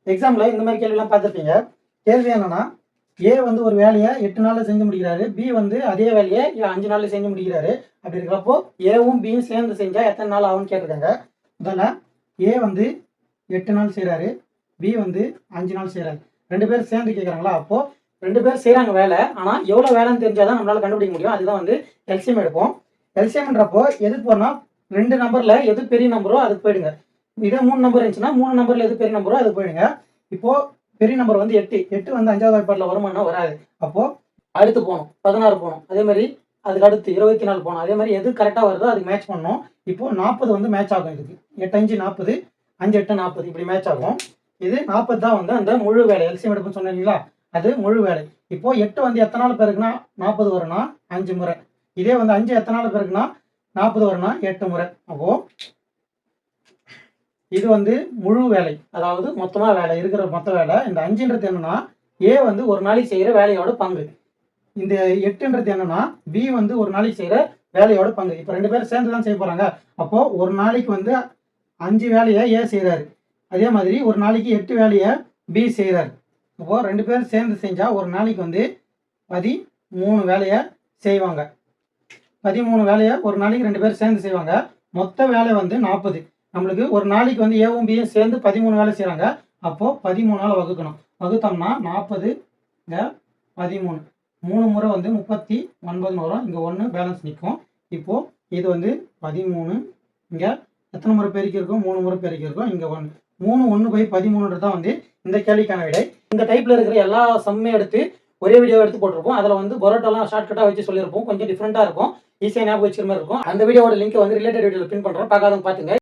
எக்ஸாமில் இந்த மாதிரி கேள்விலாம் பார்த்துருப்பீங்க. கேள்வி என்னன்னா, ஏ வந்து ஒரு வேலையை 8 நாளில் செஞ்சு முடிக்கிறாரு, பி வந்து அதே வேலையை 5 நாளில் செஞ்சு முடிக்கிறாரு. அப்படி இருக்கிறப்போ ஏவும் பியும் சேர்ந்து செஞ்சால் எத்தனை நாள் ஆகும்னு கேட்டிருக்காங்க. முதல்ல ஏ வந்து 8 நாள் செய்கிறாரு, பி வந்து 5 நாள் செய்கிறாரு. 2 பேர் சேர்ந்து கேட்குறாங்களா? அப்போது 2 பேர் செய்கிறாங்க வேலை, ஆனால் எவ்வளோ வேலைன்னு தெரிஞ்சால் தான் நம்மளால் கண்டுபிடிக்க முடியும். அதுதான் வந்து எல்சிஎம் எடுப்போம். எல்சிஎம்ன்றப்போ எதுக்கு போனால் 2 நம்பரில் எது பெரிய நம்பரோ அதுக்கு போயிடுங்க. இதே 3 நம்பர் இருந்துச்சுன்னா 3 நம்பரில் எது பெரிய நம்பரோ அதுக்கு போயிடுங்க. இப்போது பெரிய நம்பர் வந்து 8 வந்து 5வது வாய்ப்பாட்டில் வருமானா வராது. அப்போது அடுத்து போகணும், 16 போகணும். அதே மாதிரி அதுக்கு அடுத்து 24 போகணும். அதே மாதிரி எது கரெக்டாக வருதோ அதுக்கு மேட்ச் பண்ணணும். இப்போது 40 வந்து மேட்ச் ஆகும். இதுக்கு 8 5 40, 5 8 40 இப்படி மேட்ச் ஆகும். இது 40 தான் வந்து அந்த முழு வேலை. எல்சிஎம் எடுப்புன்னு சொன்னீங்களா, அது முழு வேலை. இப்போது 8 வந்து எத்தனை நாள் பேருக்குன்னா 40 வரும்னா 5 முறை. இதே வந்து 5 எத்தனை நாள் பேருக்குன்னா 40 வரும்னா 8 முறை. அப்போது இது வந்து முழு வேலை, அதாவது மொத்தமாக வேலை இருக்கிற மொத்த வேலை. இந்த 5ன்றது என்னன்னா ஏ வந்து ஒரு நாளைக்கு செய்கிற வேலையோட பங்கு. இந்த 8ன்றது என்னன்னா பி வந்து ஒரு நாளைக்கு செய்கிற வேலையோட பங்கு. இப்போ 2 பேரும் சேர்ந்து தான் செய்ய போகிறாங்க. அப்போது ஒரு நாளைக்கு வந்து 5 வேலையை ஏ செய்கிறாரு, அதே மாதிரி ஒரு நாளைக்கு 8 வேலையை பி செய்கிறாரு. அப்போது 2 பேரும் சேர்ந்து செஞ்சால் ஒரு நாளைக்கு வந்து 13 வேலையை செய்வாங்க. 13 வேலையை ஒரு நாளைக்கு 2 பேர் சேர்ந்து செய்வாங்க. மொத்த வேலை வந்து 40. நம்மளுக்கு ஒரு நாளைக்கு வந்து ஏவும் பியும் சேர்ந்து 13 வேலை செய்கிறாங்க. அப்போது 13ஆல் வகுக்கணும். வகுத்தோம்னா 40 இங்கே 13, 3 முறை வந்து 39 வரும். இங்கே 1 பேலன்ஸ் நிற்கும். இப்போது இது வந்து 13, இங்கே எத்தனை முறை பெருக்கி இருக்கும்? 3 முறை பெருக்கி இருக்கும். இங்கே 1, 3 1/13 தான் வந்து இந்த கேள்விக்கான விடை. இந்த டைப்பில் இருக்கிற எல்லா சம்மையும் எடுத்து ஒரே வீடியோ எடுத்து போட்டிருப்போம். அதில் வந்து பரோட்டாலாம் ஷார்ட்கட்டாக வச்சு சொல்லியிருப்போம். கொஞ்சம் டிஃப்ரெண்ட்டாக இருக்கும், ஈஸியாக ஞாபகம் வச்சுக்கிற மாதிரி இருக்கும். அந்த வீடியோட லிங்க் வந்து ரிலேட்டட் வீடியோவில் பின் பண்ணுறோம், பார்க்காதவங்க பார்த்துங்க.